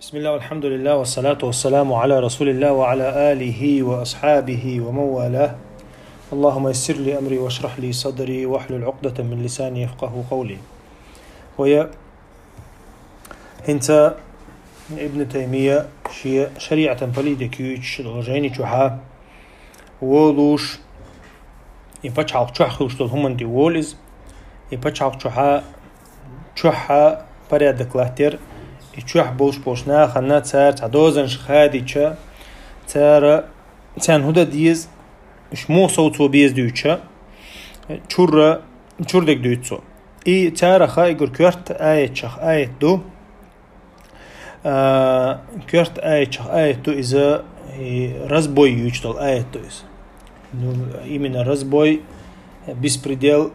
بسم الله والحمد لله والصلاة والسلام على رسول الله وعلى آله وأصحابه ومن والاه. اللهم يسر لي أمري واشرح لي صدري واحلل عقدة من لساني يفقه قولي. ويا هنتا ابن تيمية شريعة بوليتيكيوش الغجيني تشوحا وولوش يفتح تشوحوش تلهم دي وولز يفتح تشوحا بريد كلاتير يتشوح بوشنا خلنا تسار تعدوزن شخاديتشا تار تان هدا ديز مش مو صوتو بيز ديوتشا تشوردك ديوتسو تار خا يقول كورت آية شخ آية دو كورت آية دو إذا رزبوي يوجدل آية دو إذا именно разбой беспредел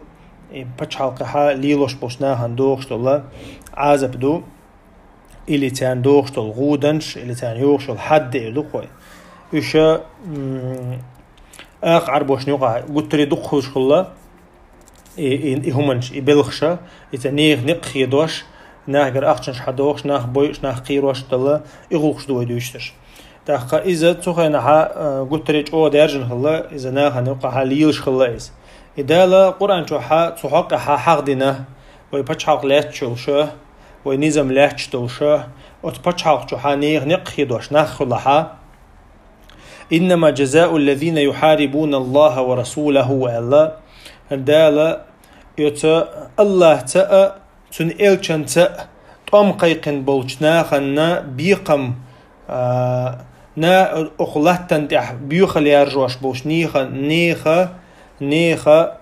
пачалкаха лилош бошна хандох штола азаб ду или тян дох штол гуденш или тян йох штол حد لقوي إيش أقعر بوش نوقع قلت لي دخوش خلا إهمنش يبلغشة إذا نقخي دوش ناقر أختش حدوش ناخ بويش ناخ قيروش تلا يغوش دوي دويشتش تاخا إذا تخي نها قلت لي أو درجن خلا إذا ناخ نوقع حليلش خلا إذا إذا لا قرآن شوحا تحق حق دينه ويبتشحق لاتشل شو ونظام لاتشتل شو وتبتشحق شوحا نقخي دوش ناخ خلا إنما جزاء الذين يحاربون الله ورسوله وألا هدالا يوتا الله تأ تن إلشان تأ تأم قيقن بولشنا خنا بيقم نا أخلاتن تح بيخل يرجوش بوش نيخا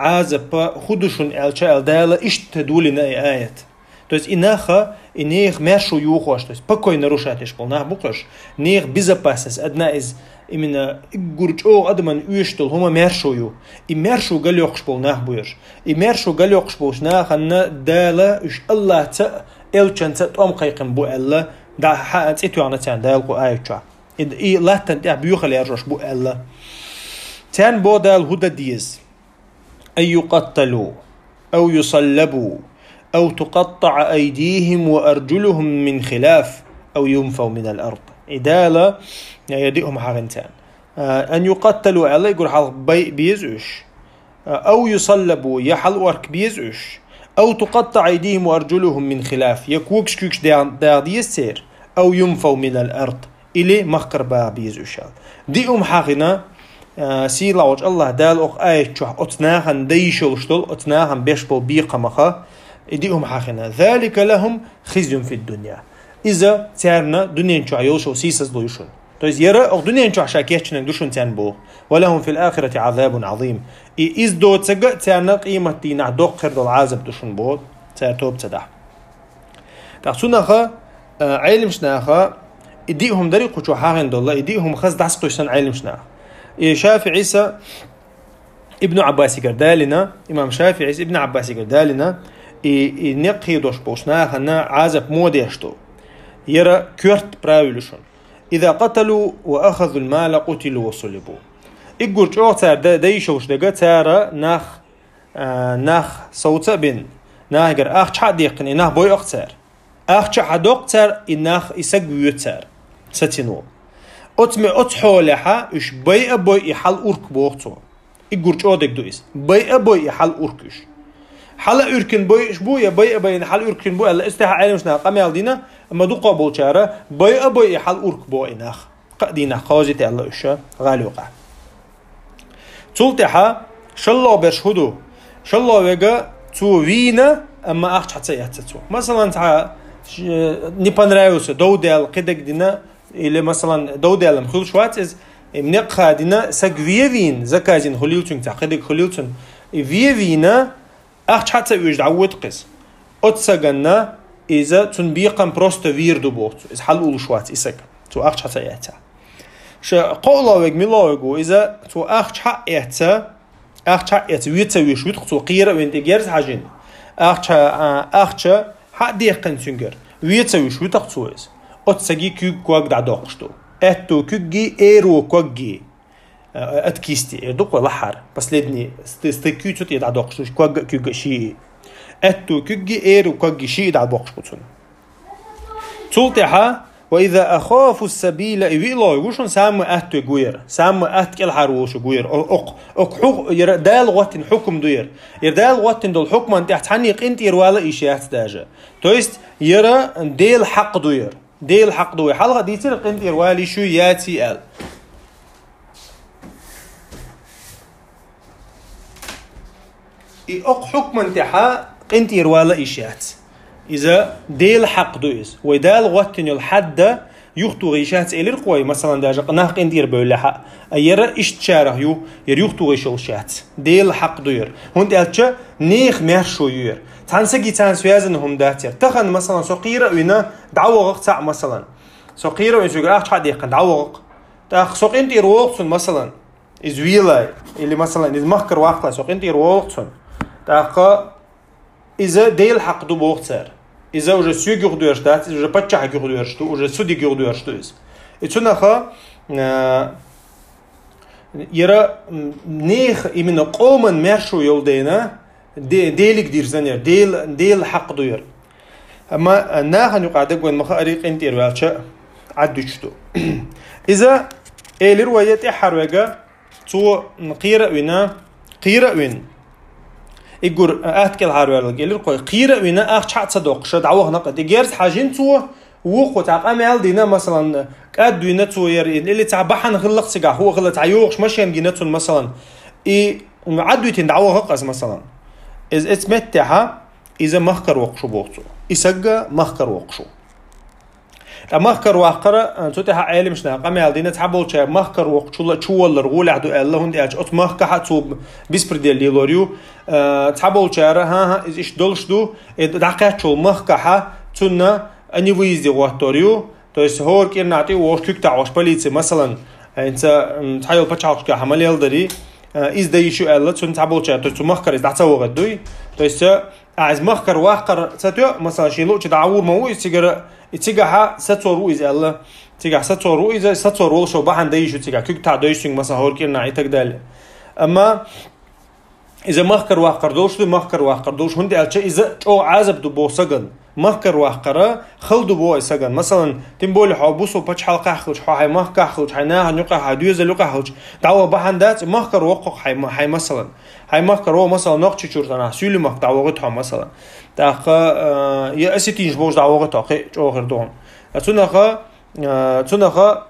عازب خدوشن إلشا الدالا اشتدولنا آيات то есть инех мершу юхош, то есть покой нарушать полнах букаш, нех безопасность одна из именно гурчо адман уйштол хома мершую и мершу галёхш полнах буеш и мершу галёхш полнах анна дала уж Аллах та элчан та том кайкым бу Алла да хаат иту ана тан далку айча и латан та бюхал яржош бу Алла тан бодал هدى ديز أي يقتلوا أو يصلبوا أو تقطع أيديهم وأرجلهم من خلاف أو ينفوا من الأرض إدالة يديهم حغنتان أن يقتلوا على يقول حلق بيزوش أو يصلبوا يحل ورك بيزوش أو تقطع أيديهم وأرجلهم من خلاف يكوكش كوكش دار يسير أو ينفوا من الأرض إلي مخكر با بيزوش ديهم حغنا سيلا وجه الله دال أخ آية شوح أتناهن ديشل شتل أتناهن بيشبل بيقمخا إديهم حاخنا ذلك لهم خزي في الدنيا إذا تارنا دنيا نشوع يوشو سيسز دوشون تويز يرى أو دنيا نشوع شاكيشن دوشون تان بو ولهم في الآخرة عذاب عظيم إذ دو تسقى تارنا قيمة دينا دوق خرد العذاب دوشون بو تار توب تدح تاقسونا خا علم شناخا إديهم دريقو شو حاخن دولا إديهم خز دعسقو يسان علم شناخ شافعي عيسى ابن عباس قردالنا إمام شافعي عيسى ابن عباس قردالنا نقي دوش بوشنا خنا عازب موديشتو يرى كورت براولشون إذا قتلوا وأخذوا المال قتلوا وصلبوا إقول شوتار دايشوش دقا تارا ناخ صوتا بن ناهجر أخ شحد يقني ناخ بوي أختار أخ شحد أختار إناخ إساق بيوتار ستينو أتمي أتحولها إش بي أبوي يحل أورك بوغتو إقول شو دك دويس بي أبوي يحل أوركش حلا أركن بويش بويا بي حلا أركن بويا لا استها علمشنا قميال دينا أما دو قابل شارة بي حلا أرك بوي ناخ قدينا خازت الله إشا غالي وقع تولتها شالله برشهدو شالله ويجا تو وينا أما أخش حتى يحتسو مثلا تها نيبان رايوس دودال قدك دينا إلى مثلا دودال مخيل شوات إز منقها دينا سقوية وين زكازين خليلتون تعقدك خليلتون وينا أخش حتى يوجد عود قس أتسجنا إذا تنبيقا بروستا ويردو بوت إذا حلول شوات إسك تو أخش حتى يهتا قولا وجميلا وجو إذا تو أخش حق يهتا أخش حق يهتا ويتا ويشوت تو قيرة وين تجرز حاجين أخش حق ديقن تنجر ويتا ويشوت تو إز أتسجي كوك كوك دعداقشتو أتو كوكي إيرو كوكي أتكيستي دوق لحر بس لدني استكيوت يدع دوقش كوج كوج شيء أتو كوج إير وكوج شيء يدع دوقش بتون سلطحة وإذا أخافوا السبيل إيلا يوشون سام أهت جوير سام أهت كل حروش جوير أق حق يردال وقتن حكم دوير يردال وقتن دول حكم أنت تحنيق أنت يروالا إشياء داجة تويست يرى ديل حق دوير ديل حق دوير حلقة دي ترق أنت يروالي شو ياتي ال أق حكم أنت حق أنت يروالا إشياء إذا ديل حق دويس ويدال وقتن الحد يختو غيشات إلى القوي مثلا داجا قناق إندير بولها أيرا إشتشاره يو يختو غيشول شات ديل حق دوير هون دالتشا نيخ مرشو يور تانسجي تانسويازنهم داتير تخن مثلا سقيرة وينا دعوة تاع مثلا سقيرة وين سقيرة أخ حد يقن دعوة تاخ سوق إنتي روقتون مثلا إزويلا اللي مثلا إذا مخكر واقلا سوق إنتي روقتون تاخ إذا ديل حق دو بوختر إذا وجه سيجور دوشتات وجه بتشح جور دوشتو وجه سودي جور دوشتوز إتشناخا يرى نيخ إمنا قوما مرشو يولدينا ديلك دير زنير ديل حق دوير أما ناخن يقعدك وين مخاريق انتير والشا عدوشتو إذا الروايات حروجة تو قيرة وين يقول أتكل هارول قال لك قيرة وينا أخ شحت صدق شد عوه نقد يجرس حاجين تو وقت عقامل دينا مثلا قد وينا تو اللي تعبحن خلق سجع هو غلط عيوقش ماشي جيناتهم مثلا عدوا تندعوه هقص مثلا إذا اسمتها إذا مخكر وقشو بوقتو يسجى مخكر وقشو مخكر وقرة توتها عالم شنا قامل دينا تعبوا شيء مخكر وقشو شو ولا رجول عدو الله هندي أج أت مخك حتى بيسبردي اللي لوريو تعبوا شيء ها إيش دولش دو دقيقة شو مخك ح تنا أني ويزي وقتوريو تويس هور كير نعطي وش كيك تعوش بليتي مثلا أنت تحيل بتشعر كحمل يلدري إز ده يشو الله تون تعبوا شيء تويس مخكر إذا تعتوا غدوي تويس عايز مخكر وقر ستو مثلا شيء لو تدعور مو يتيجها ستورو إذا الله تيجها ستورو إذا ستورو شو بحن دايشو تيجها كيك تعدايشين مثلا هور كير نعطي تقدال أما إذا مخكر وقر دوش هندي أشياء إذا أو عزب دو بوسجن مخكر وقرة خلدو بو سجن مثلا تنبول حابوسو بتش حلقة خلش حاي مخك خلش حناها نقع حديوز لقى خلش دعوة بحن دات مخكر وقق حي مثلا حي مخكر هو مثلا نقش شورتنا سيل مخ دعوتها مثلا تاخ يا أسيتينج بوش دعوتها خي آخر دوم تونخا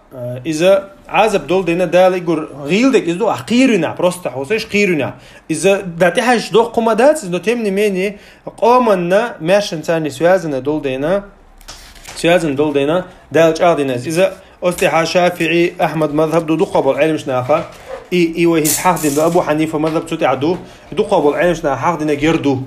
إذا عزب دول دينا دال يقول غيلدك إذا أخيرنا بروسته حوسش خيرنا إذا داتيحش دو قمادات إذا تمني مني قامنا ماشن ثاني سوازنا دول دينا دال جاردنا إذا أستحى شافعي أحمد مذهب دو قبل علم شناخا إيوه حق دين أبو حنيفة مذهب تتعدو دو قبل علم شنا حق دينا جردو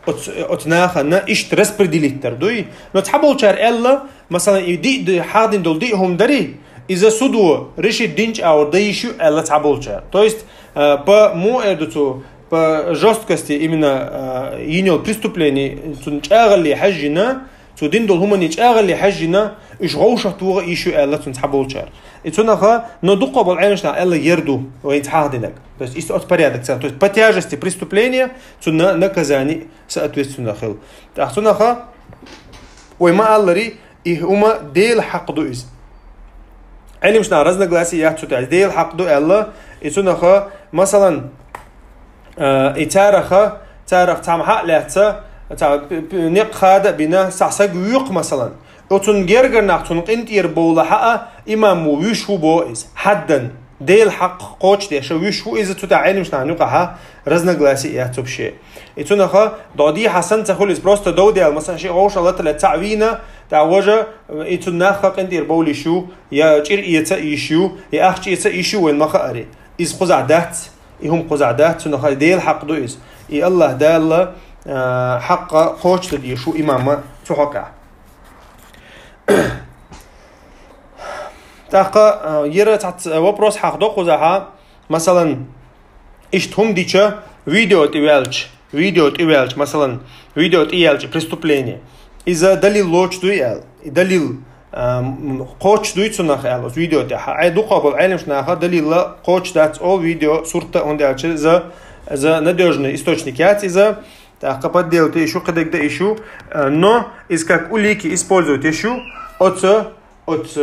أتناخنا إيش ترسبر ديليتر دوي نتحبوا شار إلا مثلا يدي حادين دول ديهم دري إذا سودو رشي دينج أو ديشو إلا تحبوا شار تويست با مو إردتو با жесткости именно ينيل преступление تنشأغلي حجنا تودين دول هم نشأغلي حجنا إيش غوشة توغ إيشو إلا تنتحبوا شار إتوناخا ندقوا بالعينشنا إلا يردو وينتحادينك то есть есть порядок то есть по тяжести преступления цуна наказание соответственно хил тахтунаха وما аллари и ума дел حقدو из علمشنا разногласия яхту дел حقدو الله إتوناخا مثلا إتارخا تارخ تامحق لهتا نق خادة بنا سعسق ويق مثلا أتون جرجر نحتون قنتير بولا حقا إمام ويشو بوئز حدا ديل حق قوش دي شو ويشو إذا تتعين مش نعنقها رزنا جلاسي يحتب شيء إتونخا دادي حسن تخلص بروست دودي مثلا شيء غوش الله تلا تعوينا تعوجة إتونخا قنتير بولي شو يا جير إيتا إيشو يا أخش إيتا إيشو وين ما خاري إز قزعدات إهم قزعدات تونخا ديل حق دوئز إي الله دال حق قوش دي شو إمام تحقق تاقا يرى تحت وبروس حق دو قزعها مثلا اشتهم ديشا فيديو تيوالش مثلا فيديو تيوالش преступление إذا دليل لوش دويال دليل قوش دوي تسنخ ال فيديو تاعها اي دو قبل علمش ناخذ دليل قوش دات او فيديو صورته ондалч за надежный источник إذا تاقا подделать еще когда еще но из как улики используют еще от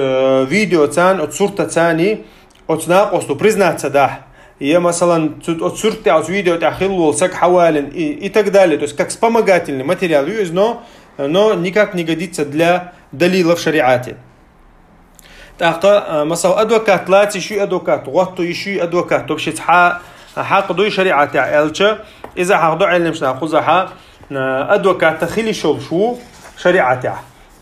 видео цан от сурта цани от ناقص признаться да я مثلا от сурта от видео тахилу сак хавалин и так далее, то есть как вспомогательный материал, но никак не годится для далила в шариате. Так, مثلا адвокат лати еще адвокат غطو еще адвокат то есть حاقدو شريعته الچ اذا حاقدو علمش ناخذها адвокат خلي شو شريعته.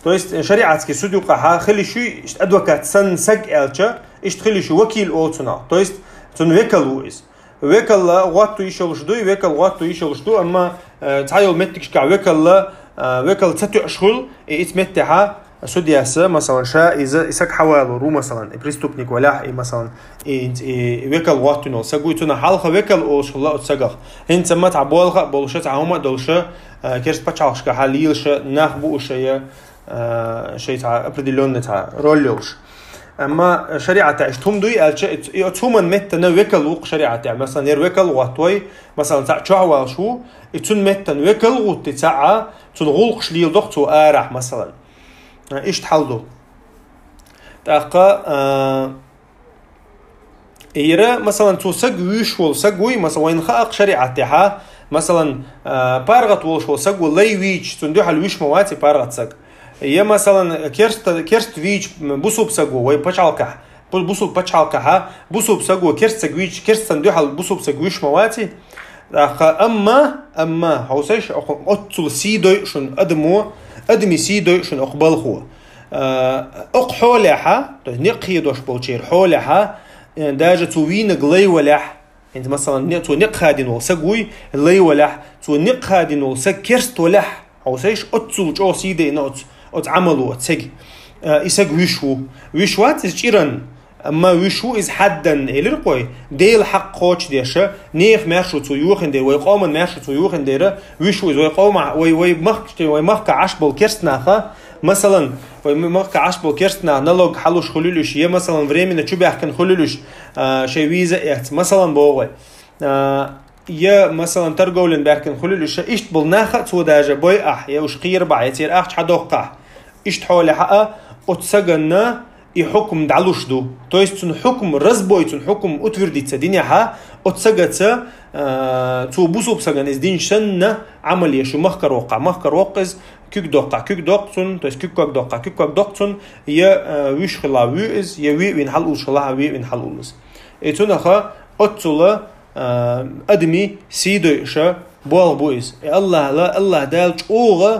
То есть шариатский судья خلي شو адвокат сан саг элча خلي شو وكيل اوتنا. То есть цун векалуис векалла غطو еще жду и векал غطو еще жду اما تعال متكش كع وكال تتو اشغل اتمتها судьясы مثلا شا إذا إسك حوالو رو مثلا преступник ولا مثلا وكل وقتنا سجويتنا حلقة وكل أوش الله أتسجح هن سمت عبالخ بولشة عهما دولشة كيرس بتشعش كحليلش نخبو شيء تاع определённый تاع رولش أما شريعة تعيشتهم دوي يتومن متنا وكل وق شريعة مثلا ير وكل وقتوي مثلا تاع شعوال شو يتون متنا وكل وقت تاع تنغلق شليل ضغط وآرح مثلا إيش تحلو تاقا إيرا مثلا تو سجويش ولا سجوي مثلا وين خاق شريعتها مثلا بارغت ولا سجو لي ويش تندوح الويش مواتي بارغت سج يا مثلا كيرست ويش بوسوب سجو وي بتشالكه بوسوب بتشالكه بوسوب سجو كيرست سجويش كيرست تندوح البوسوب سجويش مواتي تاقا أما هوسيش أتصل سيدو شن أدمي سيدو شن أقبل هو حولها نقي دوش بولشير حولها داجة توين غلي ولح انت مثلا تو نقادين وسقوي لي ولح تو نقادين وسكرست ولح او سيش اتسو جو سيدي نوت اتعملوا اتسق يسق ويشوات جيران اما ويشو از حدن الرقوي ديل حق خوش ديشه نيخ ماشو تو يوخن دير ويقوم ماشو تو يوخن دير ويشو از ويقوم وي مخ عشبل كرستناخه مثلا ومخ عشبل كرستنا نلوج حلوش خلولش يا مثلا временно чё бяхкан خلولش شي ويزا مثلا بوغي يا مثلا ترجولن بяхкан خلولش اشت بالناخه تو داجه بوي يا وش خير بعيتير حدوقه اشت حول حقه وتسجنا يحكم دعلوش دو то есть он حكم разбойт он حكم утвердится динья отсагаться تو بوسوب سجن из диньшен عمليه شو مخكر وقز كيك دوقتون то есть كيك دوقتون يا ويش خلاوي از يا وين حل وشلا وين حل ولس اتونخه اتولا ادمي سيدوش بول بويز الله لا الله دال اوغ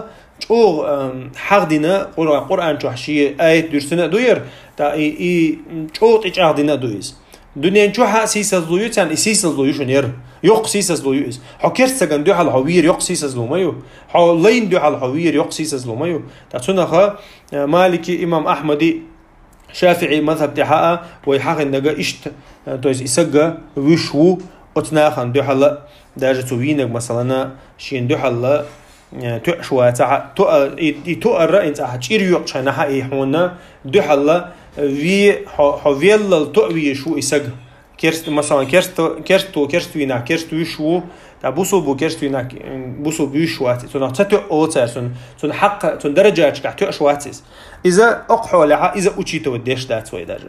حقدنا قرآن جوحشي آية درسنا دوير تا اي چوت اجاردنا دويز دنيا جوحا سيسز دويت يعني سيسز دويشون ير يق سيسز دويز حكرت سجن دوح الحوير يق سيسز لو مايو حولين دوح الحوير يق سيسز لو مايو تا تنخه مالكي امام احمدي شافعي مذهب تاعها ويحق انغا اشت تويز اسغا ويشو اتناخن دوح لا داجه توينك مثلا شين دوح لا تشوا تاع تو الرأي تاع تشير يقشنا حقي حونا دحلا في حويل توي شو يسق كيرست مثلا كيرستو شو تاع بوسو كيرستوينا بوسو بيشوات تون تتو اوتسون تون حق تون درجات كاع تو شواتس اذا اقحوا اذا اوتشيتو ديش دات وي داج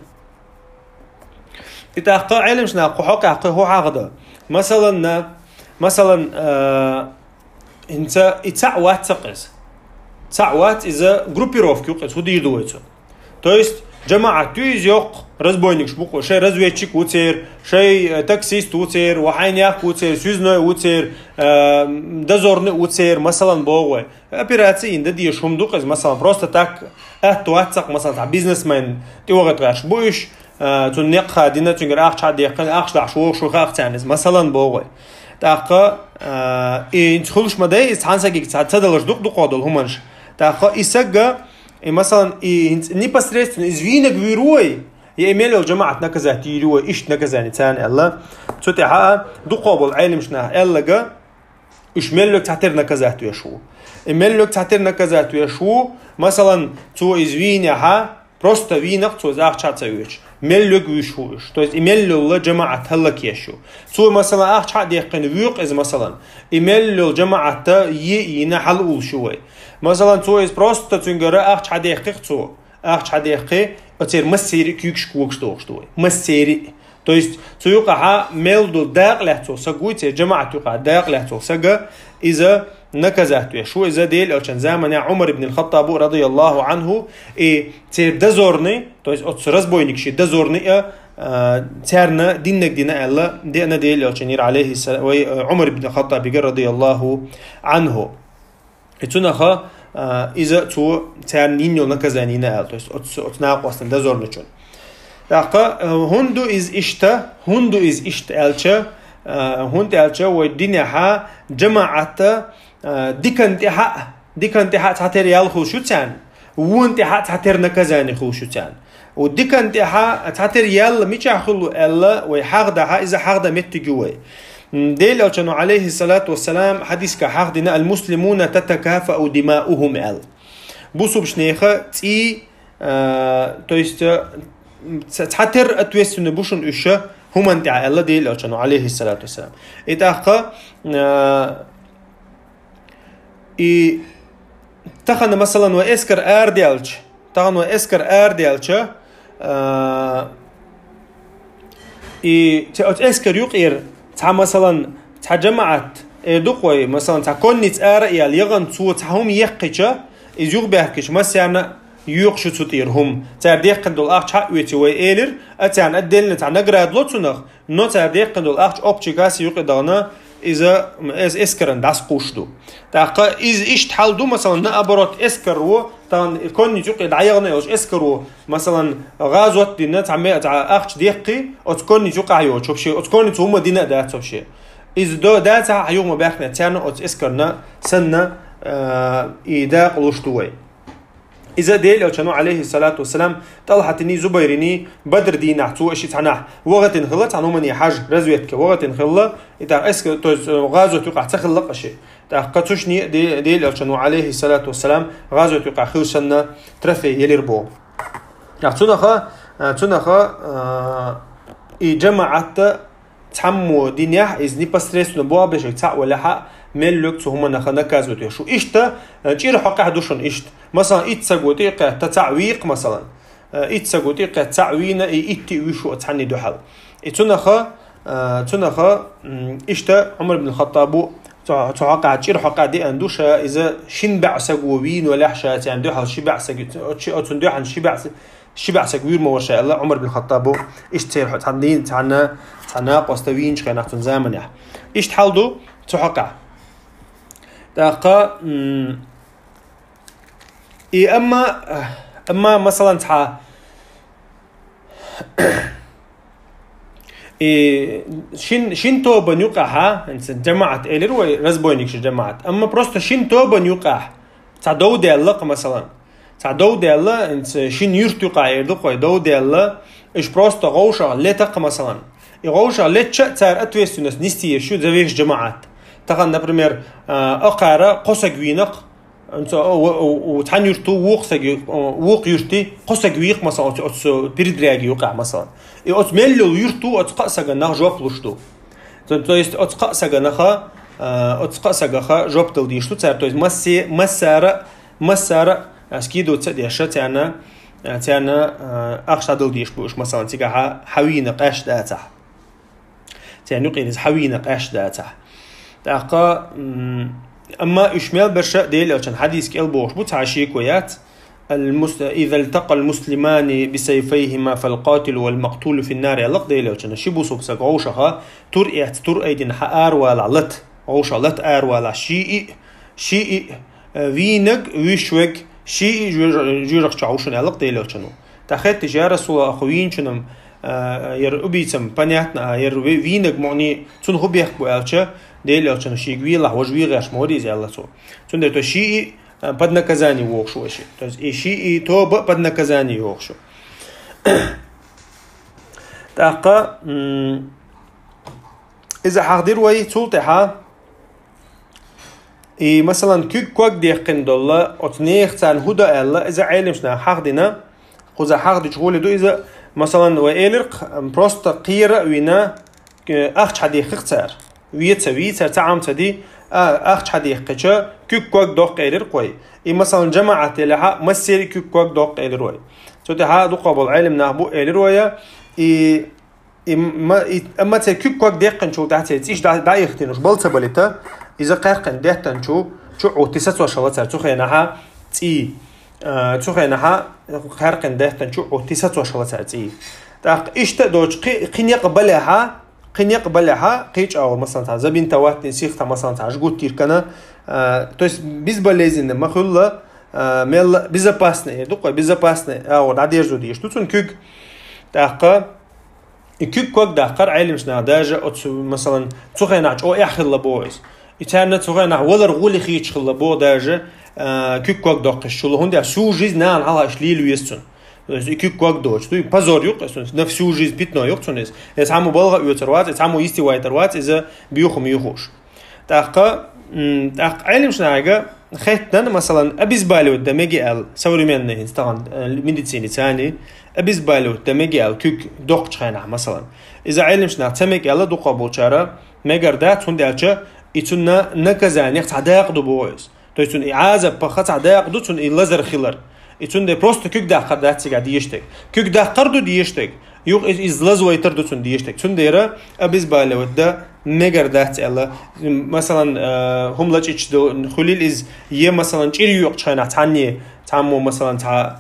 تاع علم شنا قحوق هو عقد مثلا انت اتعوات تقص تعوات اذا группировки ودي يدويتو то есть جماعه تيزيق разбойник шбуко шей разведчик утер шей таксист утер вахайняк утер сүзной утер дозорный утер مثلا بوغ операции инде дие шумдук из مثلا просто так اتواتق مثلا бизнесмен تيوغت غاش بوش تنق خادينه تنقر اخ شاد يقن اخ داع شو خاخ تانز مثلا بوغ تاقا ان تخلش مدى استحانساكي تدلش دوق قادل همانش تاقا اساقا مثلا непосредственно извинок вируй я имел جماعة نكزات يروي إيش نكزاني تاني الله تتحقق دقابل عالم شنا الله إيش ملك تعتر نكزات ويشو ملك تعتر نكزات ويشو مثلا تو извиня просто винок تو زاخ чатсавич ملك ويشوش то есть имел الله جماعة هلك يشو تو مثلا أخ حد يقين ويق إذا مثلا إمل جماعة ينحل أول شوي مثلا تو إز просто تنقرأ أخ حد يقيق تو أخش حديقة أتصير مسيري كيكش كوكشتوش توي مسيري то есть تيوقع ميلدو داق لهتو سقويت جماعة توقع داق لهتو سقا إذا نكزهتو شو إذا ديل أو كان زمن عمر بن الخطاب رضي الله عنه تير دزورني то есть от разбойник شي دزورني تيرنا دينك دينا الله دينا ديل أو كان عليه السلام عمر بن الخطاب رضي الله عنه اتونخا إذا تو تيرنينو نكزانينا то есть от ناقص دزورني دقة هندو إز إشت ألشة هند ألشة والدنيا ها جماعة ديكن تحت حتى ريال خوشتان وون تحت حتى نكزاني خوشتان وديكن تحت حتى ريال ميش أخلو إلا ويحقدها إذا حقد متجوي ديل ألشانو عليه الصلاة والسلام حديث كحقدنا المسلمون تتكافأ دماؤهم إل بوسو بشنيخة تي то есть تحتر أتوسن بوشن إيشه هم أنت الله ديل أشانو عليه الصلاة والسلام إتاقة تخن مثلا وإسكر أرديالش تخن وإسكر أرديالش إسكر يقير تها مثلا تها جماعة دقوي مثلا تها كونيت أريال يغن تو تهم يقيشه إزيوغ بيحكيش مثلا يوقش تطيرهم تعديق قندول أخش حقويتي وإيلر أتعن أدلنا تعن نقرأ لطنخ نو تعديق قندول أخش أبتشيكاسي يقدرنا إذا إسكرن داس قوشدو تاقا إذا إيش تحلدو مثلا نأبرات إسكرو تان كون يجوق دعيغنا يوش إسكرو مثلا غازوات دينا تعمي أخش ديقي أتكون يجوق عيو شوفشي أتكون يتهم دينا دات شوفشي إذا دو داتا عيو مباخنا تانا أت إسكرنا سنة إيداق لوشتوي إذا ديل أو كانوا عليه الصلاة والسلام طلحتني زبيرني بدر دين عتو إيش تعناه وقت خلت عنهم من يحج رزويتك وقت خلا إذا إسك غازو تقع تخلق شيء تقطشني ديل أو كانوا عليه الصلاة والسلام غازو تقع خلشنا ترفي يليربو تونخا جماعة تحمو دينيح إذ نبسترس نبوا بشيء تاع ولا حق ملك هم نخنا كازوتي شو إشتا جير حق حدوشن إشت مثلا إتسقوتي كتعويق مثلا إتسقوتي كتعوينا إتي وشو أتحني دوحل تونخا إشتا عمر بن الخطاب تعاقع جير حق دي أندوشا إذا شن بعسقوين ولا حشات يعني دوحل شبع سقوت أتندوحن شبع سقوير ما شاء الله عمر بن الخطاب إشتير تحنين تحنا قستوين شكا نحتن زامنه إشت حلدو تحقع دقة أما مثلا تح شين توبا نيوقعها جماعة إيلر ورزبوينيكش جماعة أما بروستا شين توبا نيوقع تعدو دي الله مثلا تعدو دي الله انت شين يرتقع يردقوا دو دي الله إيش بروستا غوشة لتق مثلا غوشة لتشا تار أتويستونس نستير شو زويش جماعات تقن نبرمير أقارا قصة جوينق أنت وتحن يرتو ووق يرتي قصة جويق مثلا أتس بيردراجي يوقع مثلا أتملو يرتو أتقصة جناح جواب لشتو تويست أتقصة جناخا أتقصة جناخا جواب تلديشتو تار تويست مسار أسكيدو تديشة تانا أخش تلديش بوش مثلا تيجا حوينا قاش داته تاني قينز حوينا قاش داته تاقا أما إشمال برشا ديل أو كان حديث كالبوش بتعشي كويات إذا التقى المسلمان بسيفيهما فالقاتل والمقتول في النار يلق ديل أو كان شبو سبسك غوشها ترأيدن حآر والعلت غوشة لت آر ولا شيء وينق ويشوك شيء جيرق شعوشن يلق ديل أو كانوا تخيط تجارة سوى أخوين كنم ير أبيتم بنياتنا ير وينق معني تون هو بيحكو ألشة ديل أو كانوا شيء قوي الله وجوي غير موري زي الله سو تون ده تو شيء بدنا كزاني ووخشو شيء تو شيء تو بدنا كزاني ووخشو تاقا إذا حقدر وي تولتها مثلا كوك ديقن دولا أتنيخ تان هدا الله إذا علمشنا حقدنا خذ حقد شغول دو إذا مثلا وإيلرق بروست قيرة وينا أخش حديق اختار ويتسوي تعام تدي أخش حديق كجا كيك كوك دوق إيلر قوي مثلا جماعة لها مسيري كيك كوك دوق إيلر وي سوتي ها دو قبل علم نهبو إيلر ويا اما تي كيك كوك دقن شو تحت ايش دا يختنوش بلصه بلتا اذا قرقن دهتن شو اوتيسات وشلات تخينها تي تخينها قرقن دهتن شو اوتيسات وشلات تي داق ايش دوج قين يقبلها قيج او مثلا زبين توات نسيخ مثلا تاجغوت تيركنا то есть безболезненно махулла мел безопасно دوق безопасно او надежду дишь тут он кюк داق كيك كوك داقر علم شنا داجة مثلا تخيناج أو إحخل لبويس إتانا تخيناج ولا رغولي خيش خل لبو داجة كيك كوك داقش شو لهون سو جيز نان على إشليل ويستون كيك كوك دوش توي بازور يوق نفس سو جيز بيتنا يوق تونس يتعمو بلغة يوتروات يتعمو يستي وايتروات إذا بيوخم يوخوش داق علم شنا حاجة خيتنا مثلا أبيز بالي ودمجي ال سوري منه يستغن ميديسيني ثاني أبيز بالي ودمجي ال كيك دوق شخينا مثلا إذا علم شنا تمجي ال دوق بوشارة مجردات هندالشة يتونا نكزاني تعداق دو بويس تو يتون إعازة بخت تعداق دو تون اللزر خيلر يتون ده بروست كيك داقر داتسي قاعد يشتك كيك داقر دو ديشتك يوق إزلاز ويتر دو تون ديشتك تون ديرا أبيز بالي ودا مجردات ال مثلا هم لج إيش دو خليل إز يه مثلا إيري يوق شخينا تاني تعمو مثلا تع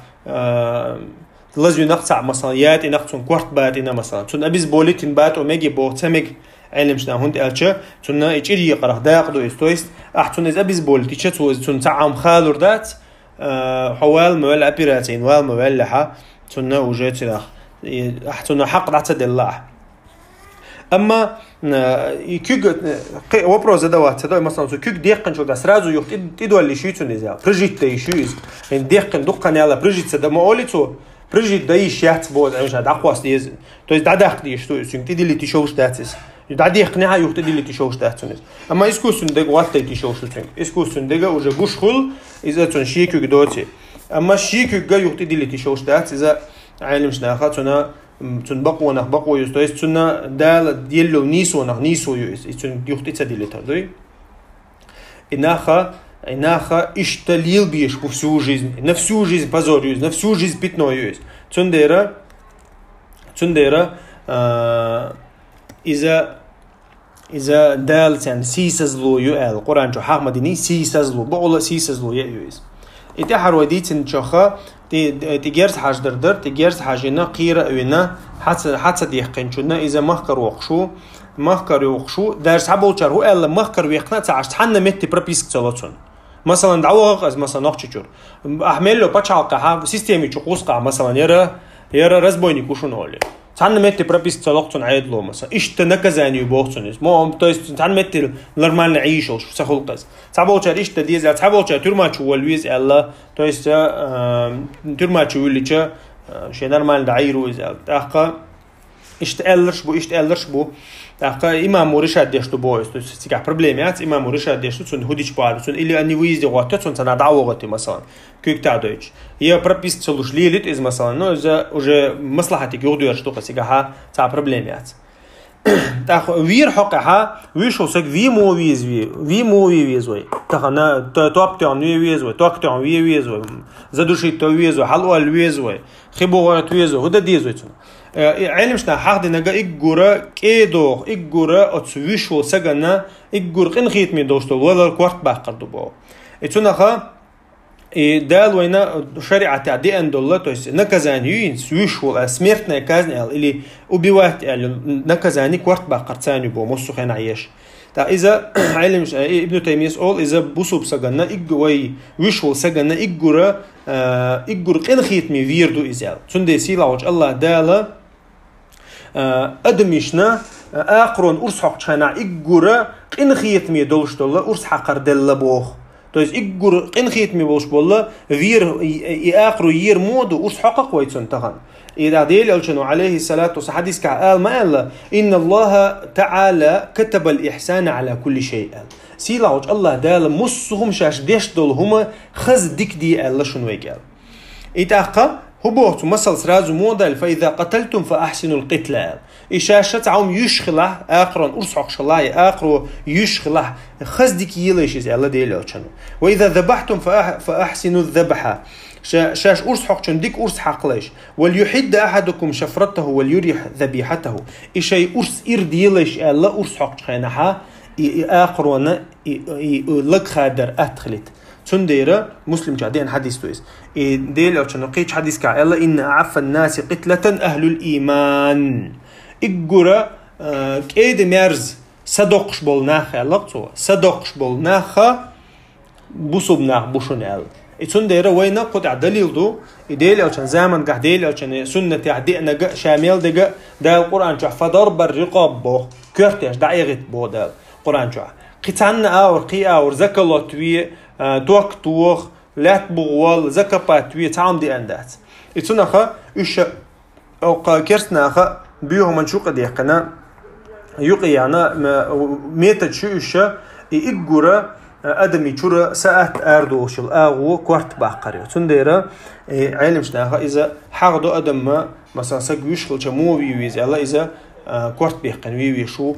لازم نقطع مثلا يات نقطعون كورت باتنا مثلا تون أبيز بوليتين بات ومجي بو تمج علم شنا هند ألشة تون إيري يقرأ داق دو إستويست أحتون إز أبيز بوليتيشة تون تعم خالور دات حوال موال أبيراتين وال موال لها تون وجات له أحتون حق دعت الله أما كيك وبروز دوات هذا مثلا كيك دقن شو ده سرازو يخت إدوال اللي شيء تونيزا برجيت تيشوز إن دقن دقن على برجيت سدا ما قولتو برجيت دايش يحت بود عمش هذا أقواس ديز تو إذا داخل ديش تو يسون تدي اللي تشوش داتس إذا دقنها يخت تدي اللي تشوش داتونيز أما إسكوسون دق وقت تيشوش تون إسكوسون دق وجا جوش خل إذا تون شيء كيك دوتي أما شيء كيك جا يخت تدي اللي تشوش دات إذا عالمش ناخذنا تون بقوا يستويس تون دال ديالو نيسو يس تون يخت تدي تردوي إناخا إشتليل بيش بفسو جيزن نفسو جيز بازور يوز نفسو جيز بيتنو يوز تون ديرا إذا دال تان سيسزلو يوال قرآن جو حق مديني سيسزلو بقول سيسزلو يوز إتحر وديتن شخا تجرس حاج دردر تجرس حاجنا قيرة وينا حتى ديقين شونا إذا مخكر يوقشو درس حبولشر هو ألا مخكر ويقنا تعش تحنا متي بربيسك تلاتون مثلا دعوة از مثلا نقشجور أحمله بتشعلقها سيستمي تقوسقع مثلا يرى رزبوني كوشون هولي تحنا متي بربيسك تلاتون عيدلو مثلا إيش تنكزاني يبوختون ما تويست تحنا متي نورمال نعيشه شو سخلقز تعبولشر إيش تديز تعبولشر ترماتشو والويز ألا تويست ترماتشو اللي جا شيء نورمال دعيرو إذا أخا إيش تقلرش بو أخا إمام مورشاد ديشتو بويس تو سيكا بروبليمات إمام مورشاد ديشتو تون هوديش بارو تون إلي أني ويز دي غوتة تون تنا دعوغتي مثلا كيك تاع دويتش هي بربيس تسلوش ليلت إز مثلا نو إذا وجه مصلحتك يغدو يرشتوقة سيكا ها تاع بروبليمات تاخ وير حقها ويشو سك في مو ويز وي تاخنا توب تاع ويز وي توك تاع ويز وي زادوشي تو ويز وي حلوه الويز وي خيبوغات ويز وي هدا ديز وي علمشنا حق دينغا إجورا كيدو إجورا أتسويشو سجنا إجور قن خيت من دوستو ولا الكوارت باقر دبوا إتوناخا دال وينا شريعة تعدي أن دولة تويس نكزانيين سويشو اسميرتنا كازني اللي وبيوقت نكزاني كوارت باقر تاني بو مصو خين عيش تا إذا علمش ابن تيمية أول إذا بوسوب سجنا إجوي ويشو سجنا إجور قن خيت من فيردو إزال تندي سيلا وج الله دالا أدميشنا آخرون أرس حق شنا إجورا قن خيت مي دولش دولا أرس حقر دل بوخ تويس إجور قن خيت مي بولش بولا فير آخرو يير مودو أرس حق قويتون تغن إذا ديل ألشنو عليه الصلاة والسلام حديث كعال ما قال إن الله تعالى كتب الإحسان على كل شيء سيلا وج الله دال مصهم شاش ديش دول هما خز ديك دي الله شنو قال إتاقا هبوت مثل سرازو موديل فإذا قتلتم فأحسنوا القتل إشاشة عم يشخله آخرون أرسحق شلاي آخرو يشخله خزدك يليش الله ديله شنو وإذا ذبحتم فأحسنوا الذبحة شاش أرسحق شنديك أرسحق ليش وليحد أحدكم شفرته وليريح ذبيحته إشي أرس إرديليش الله أرسحق خينها آخرون لك خادر أدخلت تنديره مسلم جادين حديث تويس ديل أو شنو قيش حديث كا الله إن أعف الناس قتلة أهل الإيمان إجورا كيد ميرز صدقش بالناخ لقطو صدقش بالناخ بوسبناخ بوشون ال تنديره وين قد دليل دو ديل أو شن زمن قاعد ديل أو شن سنة عدينا شامل دقة ده القرآن جح فضرب الرقاب بو كرتش دعيغت بو ده القرآن جح قتنا أور قي أور زكلات وي دوك توخ لات بغوال زكبات وي تعم دي أندات إتسناخا إيش أو كرسناخا بيهم منشوق ديقنا يقيانا ميتة شو إيش إيجورا أدمي شورا ساعات أردوش الأغو كورت باقري تنديرا علم شناخا إذا حقدو أدم مثلا سجوش شمو ويويز الله إذا كورت بيقن ويوي شو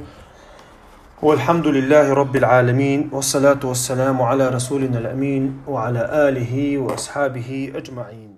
والحمد لله رب العالمين والصلاة والسلام على رسولنا الأمين وعلى آله وأصحابه أجمعين.